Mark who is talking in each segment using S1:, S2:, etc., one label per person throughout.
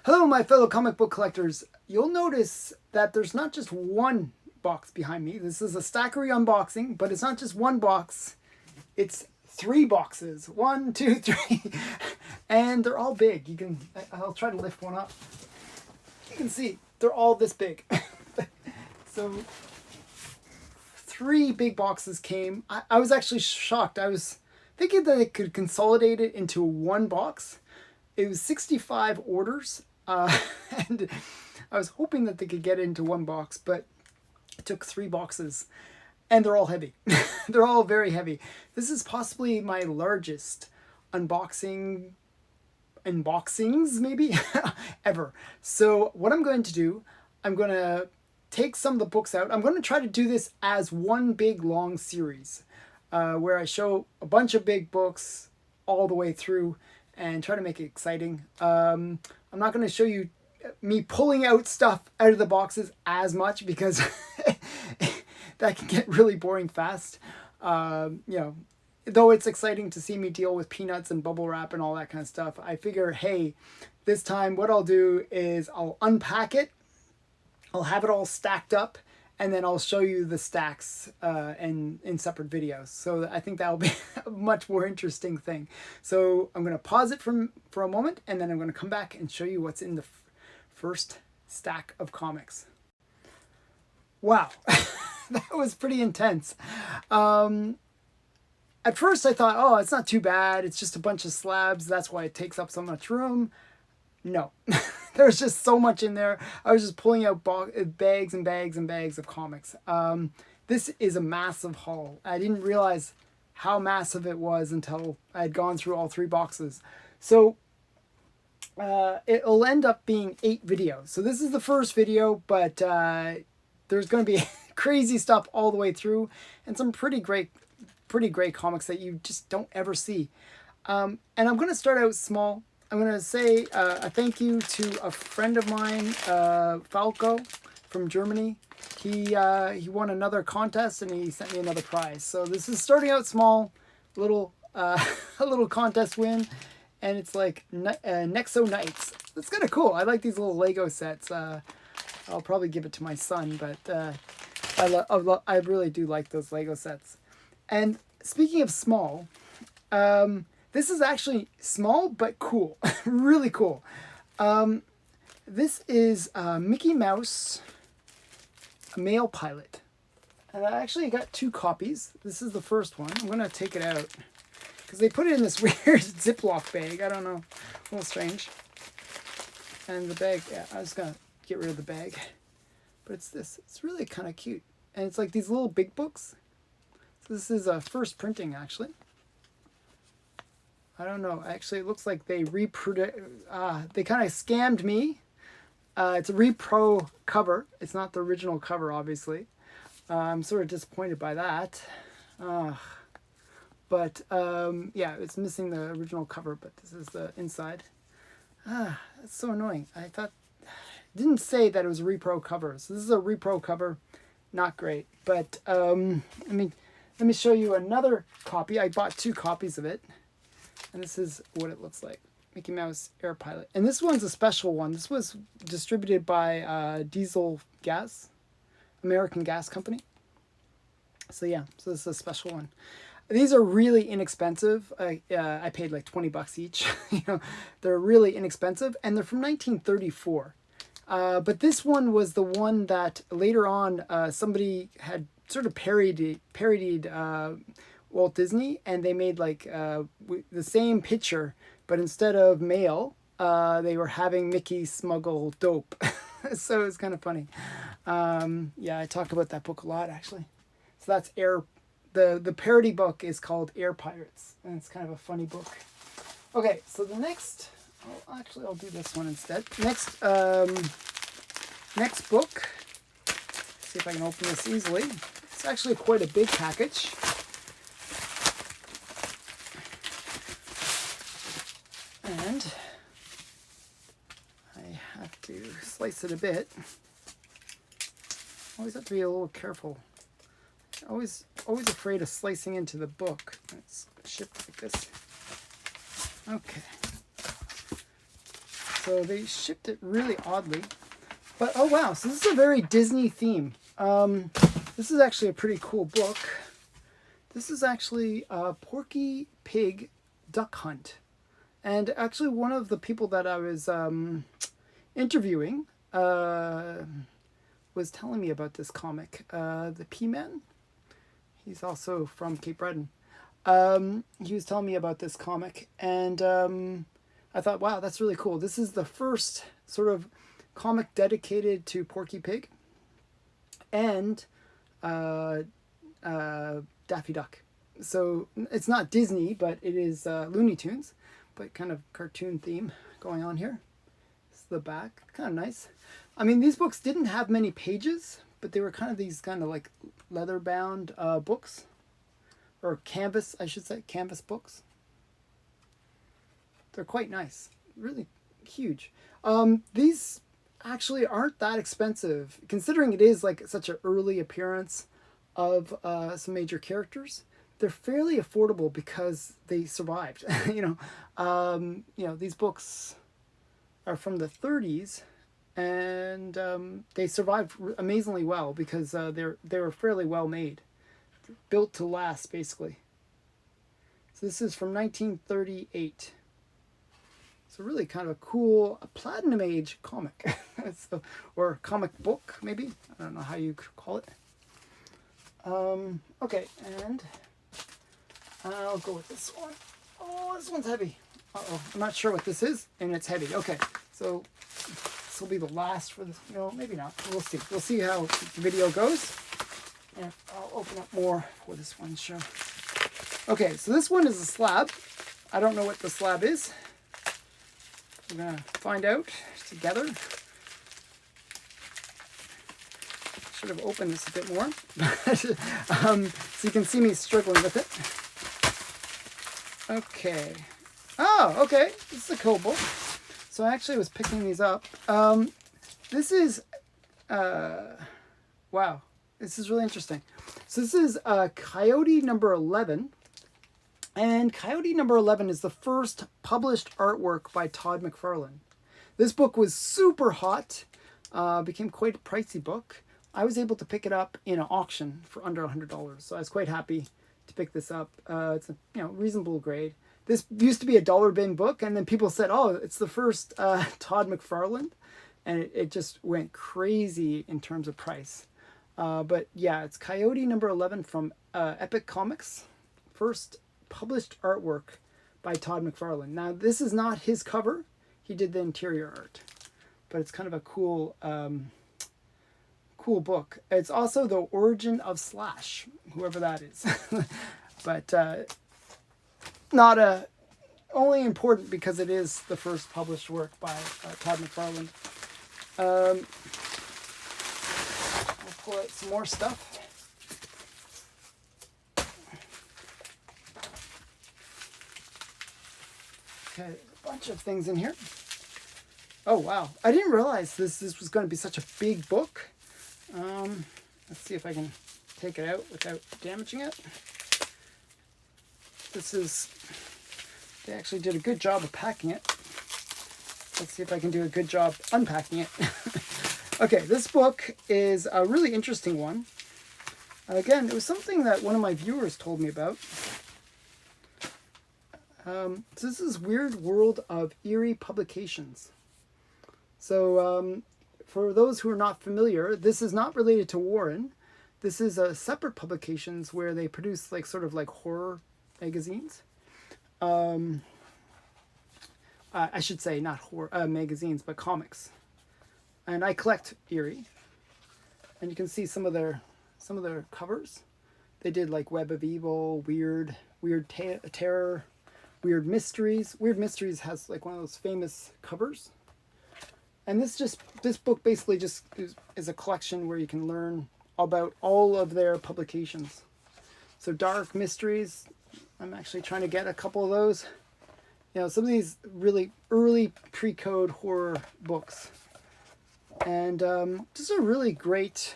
S1: Hello, my fellow comic book collectors. You'll notice that there's not just one box behind me. This is a Stackry unboxing, but it's not just one box. It's three boxes. 1, 2, 3. And they're all big. I'll try to lift one up. You can see they're all this big. So three big boxes came. I was actually shocked. I was thinking that it could consolidate it into one box. It was 65 orders. And I was hoping that they could get it into one box, but it took three boxes, and they're all heavy. They're all very heavy. This is possibly my largest unboxings maybe ever. So what I'm going to do, I'm going to take some of the books out. I'm going to try to do this as one big long series where I show a bunch of big books all the way through and try to make it exciting. I'm not going to show you me pulling out stuff out of the boxes as much because that can get really boring fast. Though it's exciting to see me deal with peanuts and bubble wrap and all that kind of stuff, I figure, hey, this time what I'll do is I'll unpack it, I'll have it all stacked up, and then I'll show you the stacks in separate videos. So I think that'll be a much more interesting thing. So I'm going to pause it for a moment, and then I'm going to come back and show you what's in the first stack of comics. Wow, that was pretty intense. At first I thought, oh, it's not too bad. It's just a bunch of slabs. That's why it takes up so much room. No. There's just so much in there. I was just pulling out bags and bags and bags of comics. This is a massive haul. I didn't realize how massive it was until I had gone through all three boxes. So it'll end up being 8 videos. So this is the first video, but there's going to be crazy stuff all the way through and some pretty great comics that you just don't ever see. And I'm going to start out small. I'm going to say a thank you to a friend of mine, Falco from Germany. He won another contest and he sent me another prize. So this is starting out small, a little contest win, and it's like Nexo Knights. That's kind of cool. I like these little Lego sets. I'll probably give it to my son, but I really do like those Lego sets. And speaking of small, this is actually small but cool. Really cool. This is Mickey Mouse, a male pilot. And I actually got 2 copies. This is the first one. I'm going to take it out because they put it in this weird Ziploc bag. I don't know. A little strange. And the bag, yeah, I was going to get rid of the bag. But it's this. It's really kind of cute. And it's like these little big books. So this is a first printing, actually. I don't know. Actually, it looks like they they kind of scammed me. It's a repro cover. It's not the original cover, obviously. I'm sort of disappointed by that. But yeah, it's missing the original cover, but this is the inside. That's so annoying. It didn't say that it was a repro cover. So this is a repro cover. Not great. But let me show you another copy. I bought 2 copies of it. And this is what it looks like. Mickey Mouse Air Pilot. And this one's a special one. This was distributed by Diesel Gas, American Gas Company. So yeah, so this is a special one. These are really inexpensive. I paid like $20 each. They're really inexpensive, and they're from 1934. But this one was the one that later on somebody had sort of parodied Walt Disney, and they made like the same picture, but instead of mail, they were having Mickey smuggle dope. So it's kind of funny. Yeah, I talked about that book a lot, actually. So that's the parody book is called Air Pirates, and it's kind of a funny book. Okay, so the next, I'll do this one instead. Next book. Let's see if I can open this easily. It's actually quite a big package. And I have to slice it a bit. Always have to be a little careful. Always afraid of slicing into the book. It's shipped like this. Okay. So they shipped it really oddly. But, oh wow, so this is a very Disney theme. This is actually a pretty cool book. This is actually Porky Pig Duck Hunt. And actually one of the people that I was interviewing was telling me about this comic. The P-Man. He's also from Cape Breton. He was telling me about this comic. And I thought, wow, that's really cool. This is the first sort of comic dedicated to Porky Pig and Daffy Duck. So it's not Disney, but it is Looney Tunes, but kind of cartoon theme going on here. This is the back, kind of nice. I mean, these books didn't have many pages, but they were kind of these kind of like leather bound books, or canvas, I should say, canvas books. They're quite nice, really huge. These actually aren't that expensive, considering it is like such an early appearance of some major characters. They're fairly affordable because they survived. You know, these books are from the 30s, and they survived amazingly well because they were fairly well made, built to last basically. So this is from 1938. So really kind of a cool Platinum Age comic. So, or comic book, maybe. I don't know how you could call it. Okay, and I'll go with this one. Oh, this one's heavy. Uh-oh, I'm not sure what this is, and it's heavy. Okay, so this will be the last for this. No, maybe not. We'll see. We'll see how the video goes. And I'll open up more for this one show. Okay, so this one is a slab. I don't know what the slab is. We're going to find out together. Should have opened this a bit more. So you can see me struggling with it. Okay. Oh, okay. This is a cool book. So I actually was picking these up. This is... wow. This is really interesting. So this is Coyote number 11. And Coyote number 11 is the first published artwork by Todd McFarlane. This book was super hot, became quite a pricey book. I was able to pick it up in an auction for under $100, so I was quite happy to pick this up. It's a reasonable grade. This used to be a dollar bin book, and then people said, oh, it's the first Todd McFarlane, and it just went crazy in terms of price. But yeah, it's Coyote number 11 from Epic Comics, first published artwork by Todd McFarlane. Now, this is not his cover. He did the interior art, but it's kind of a cool cool book. It's also the origin of Slash, whoever that is. But not only important because it is the first published work by Todd McFarlane. I'll pull out some more stuff. Okay, a bunch of things in here. Oh wow, I didn't realize this was going to be such a big book. Let's see if I can take it out without damaging it. They actually did a good job of packing it. Let's see if I can do a good job unpacking it. Okay, this book is a really interesting one. Again, it was something that one of my viewers told me about. So this is Weird World of Erie Publications. So for those who are not familiar, this is not related to Warren. This is a separate publications where they produce like sort of like horror magazines. I should say not horror magazines, but comics. And I collect Erie, and you can see some of their covers. They did like Web of Evil, Weird Terror, Weird Mysteries. Weird Mysteries has like one of those famous covers. And this book basically just is a collection where you can learn about all of their publications. So Dark Mysteries, I'm actually trying to get a couple of those. Some of these really early pre-code horror books. And this is a really great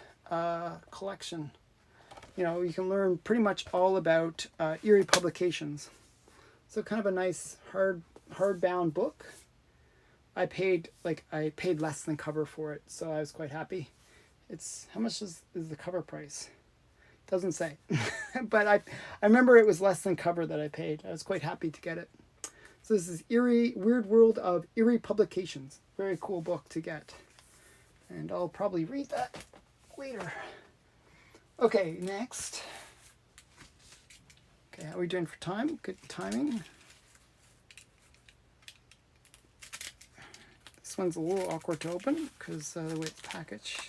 S1: collection. You can learn pretty much all about Erie publications. So kind of a nice hardbound book. I paid less than cover for it, so I was quite happy. It's how much is the cover price? Doesn't say, but I remember it was less than cover that I paid. I was quite happy to get it. So this is Erie, Weird World of Erie Publications. Very cool book to get, and I'll probably read that later. Okay, next. Okay, how are we doing for time? Good timing. This one's a little awkward to open because the way it's packaged.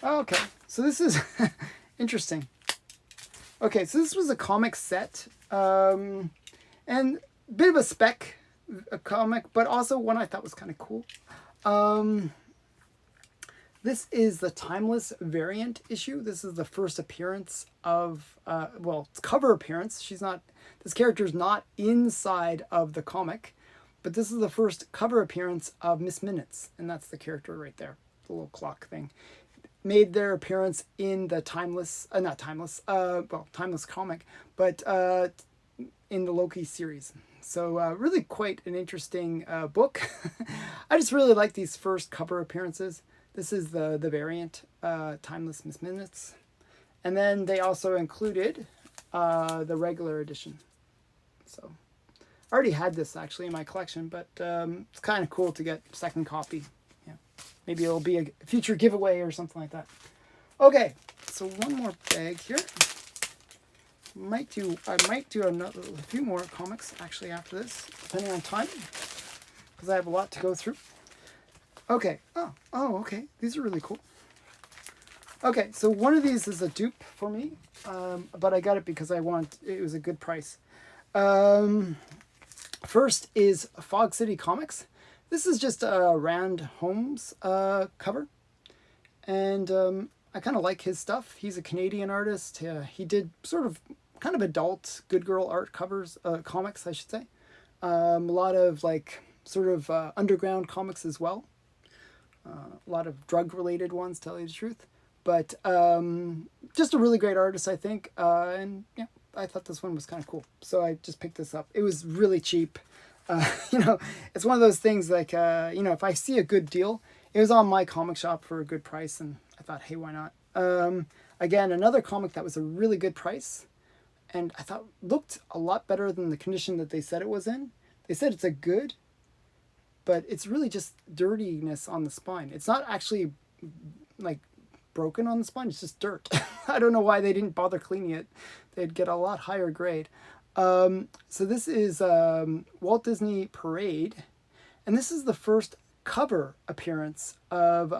S1: Okay, so this is interesting. Okay, so this was a comic set, and a bit of a comic, but also one I thought was kind of cool. This is the Timeless variant issue. This is the first appearance of, it's cover appearance. This character's not inside of the comic, but this is the first cover appearance of Miss Minutes, and that's the character right there, the little clock thing. Made their appearance in the Timeless comic, but in the Loki series. So really quite an interesting book. I just really like these first cover appearances. This is the variant, Timeless Miss Minutes. And then they also included the regular edition. So I already had this actually in my collection, but it's kind of cool to get second copy. Maybe it'll be a future giveaway or something like that. Okay, so one more bag here. I might do a few more comics actually after this, depending on time, because I have a lot to go through. Okay. Oh, okay. These are really cool. Okay, so one of these is a dupe for me, but I got it because it was a good price. First is Fog City Comics. This is just a Rand Holmes cover, and I kind of like his stuff. He's a Canadian artist. He did sort of kind of adult good girl art covers, comics I should say. A lot of like sort of underground comics as well. A lot of drug related ones, to tell you the truth. But just a really great artist, I think. And yeah, I thought this one was kind of cool, so I just picked this up. It was really cheap. It's one of those things like, if I see a good deal, it was on my comic shop for a good price, and I thought, hey, why not? Again, another comic that was a really good price, and I thought looked a lot better than the condition that they said it was in. They said it's a good, but it's really just dirtiness on the spine. It's not actually like broken on the spine, it's just dirt. I don't know why they didn't bother cleaning it. They'd get a lot higher grade. So this is Walt Disney Parade, and this is the first cover appearance of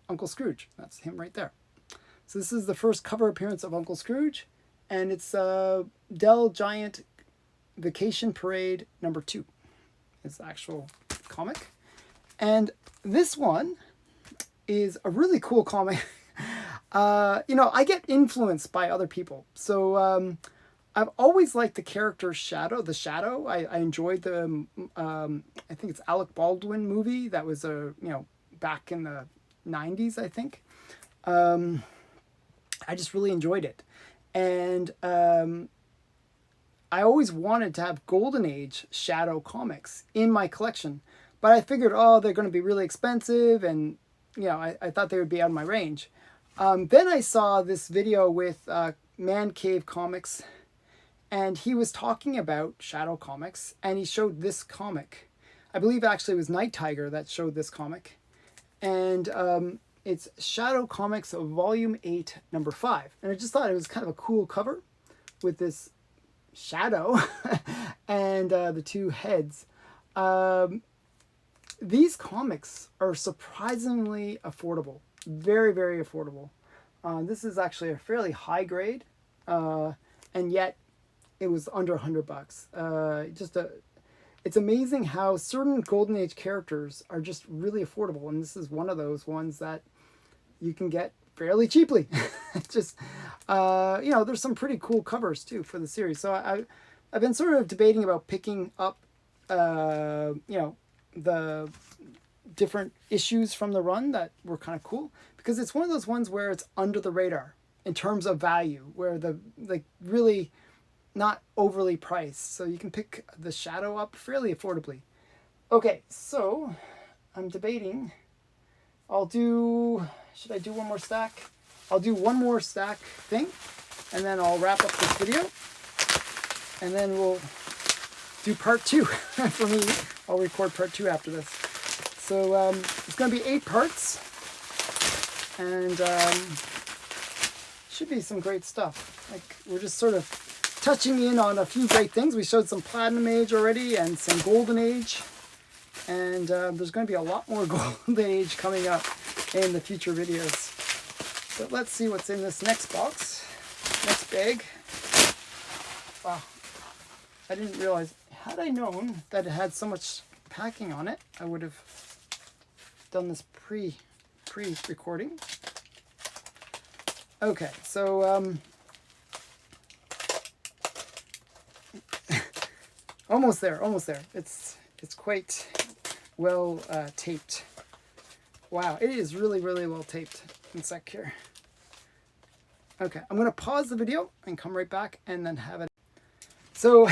S1: Uncle Scrooge. That's him right there. So this is the first cover appearance of Uncle Scrooge, and it's Dell Giant Vacation Parade #2. It's the actual comic. And this one is a really cool comic. I get influenced by other people. So I've always liked the character Shadow. The Shadow. I enjoyed the I think it's Alec Baldwin movie that was back in the 90s, I think. I just really enjoyed it. And I always wanted to have Golden Age Shadow comics in my collection, but I figured, they're going to be really expensive, and I thought they would be out of my range. Then I saw this video with Man Cave Comics, and he was talking about Shadow comics, and he showed this comic. I believe actually it was Night Tiger that showed this comic, and it's Shadow Comics Volume 8, number 5. And I just thought it was kind of a cool cover with this shadow and the two heads. These comics are surprisingly affordable. Very, very affordable. This is actually a fairly high grade, and yet it was under $100. It's amazing how certain Golden Age characters are just really affordable, and this is one of those ones that you can get fairly cheaply. There's some pretty cool covers too for the series. So I've been sort of debating about picking up, the different issues from the run that were kind of cool, because it's one of those ones where it's under the radar in terms of value, where the like really not overly priced, so you can pick the Shadow up fairly affordably. Okay, so I'm debating. Should I do one more stack? I'll do one more stack thing, and then I'll wrap up this video, and then we'll do part 2 for me. I'll record part 2 after this. So it's going to be 8 parts, and should be some great stuff. Like, we're just sort of touching in on a few great things. We showed some Platinum Age already and some Golden Age, and there's going to be a lot more Golden Age coming up in the future videos. But let's see what's in this next box, next bag. Wow, I didn't realize. Had I known that it had so much packing on it, I would have done this pre-recording. Okay, so almost there. It's quite well taped. Wow, it is really, really well taped. One sec here. Okay, I'm going to pause the video and come right back and then have it. So,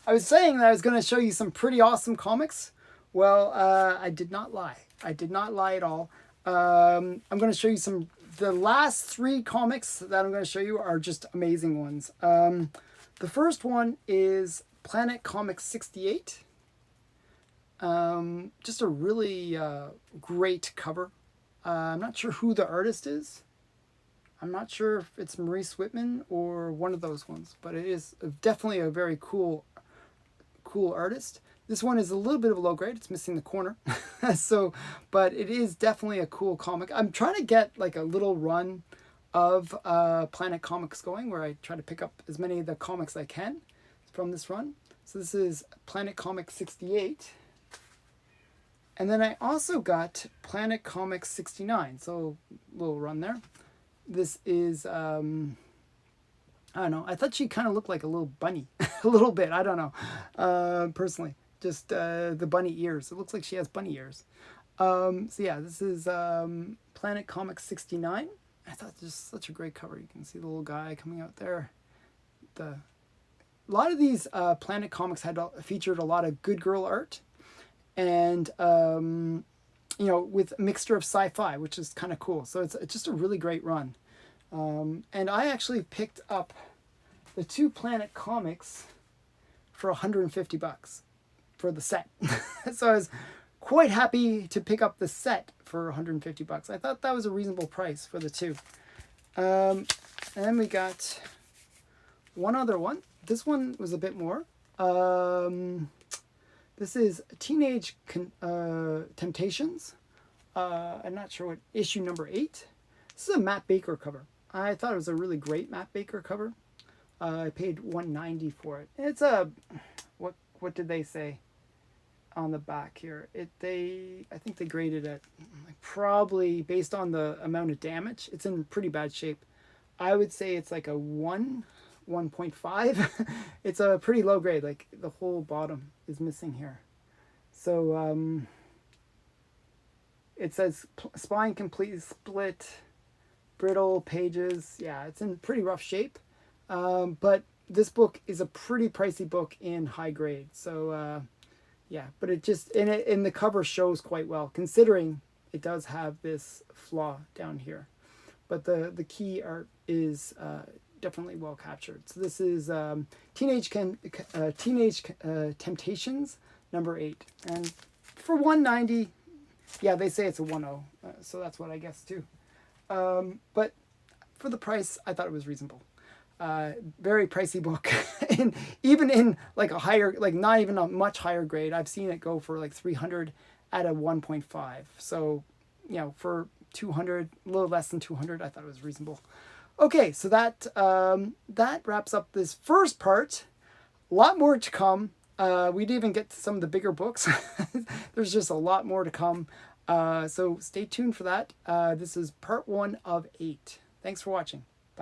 S1: I was saying that I was going to show you some pretty awesome comics. Well, I did not lie. I did not lie at all. I'm going to show you the last 3 comics that I'm going to show you are just amazing ones. The first one is Planet Comics 68. Just a really great cover. I'm not sure who the artist is. I'm not sure if it's Maurice Whitman or one of those ones, but it is definitely a very cool artist. This one is a little bit of a low grade. It's missing the corner. But it is definitely a cool comic. I'm trying to get like a little run of Planet Comics going, where I try to pick up as many of the comics I can from this run. So this is Planet Comics 68. And then I also got Planet Comics 69. So a little run there. This is, I don't know. I thought she kind of looked like a little bunny. A little bit. I don't know. Personally. Just the bunny ears. It looks like she has bunny ears. So yeah, this is Planet Comics 69. I thought this was such a great cover. You can see the little guy coming out there. A lot of these Planet Comics featured a lot of good girl art. And, you know, with a mixture of sci-fi, which is kind of cool. So it's just a really great run. And I actually picked up the 2 Planet Comics for $150 for the set. So I was quite happy to pick up the set for $150. I thought that was a reasonable price for the 2. And then we got one other one. This one was a bit more. This is Teenage Temptations. I'm not sure what issue number 8. This is a Matt Baker cover. I thought it was a really great Matt Baker cover. I paid $190 for it. It's a what did they say on the back here? I think they graded it probably based on the amount of damage. It's in pretty bad shape. I would say it's like a 1.5. It's a pretty low grade. Like the whole bottom is missing here. So it says spine completely split, brittle pages. Yeah, it's in pretty rough shape. But this book is a pretty pricey book in high grade. So yeah, but it just in the cover shows quite well, considering it does have this flaw down here. But the key art is definitely well captured. So this is Teenage Temptations number 8, and for $190, yeah, they say it's a 1.0, so that's what I guess too. But for the price, I thought it was reasonable. Very pricey book, and even in like a higher, like not even a much higher grade, I've seen it go for like 300 at a 1.5. So, you know, for 200, a little less than 200, I thought it was reasonable. Okay, so that wraps up this first part. A lot more to come. We didn't even get to some of the bigger books. There's just a lot more to come. So stay tuned for that. This is part 1 of 8. Thanks for watching.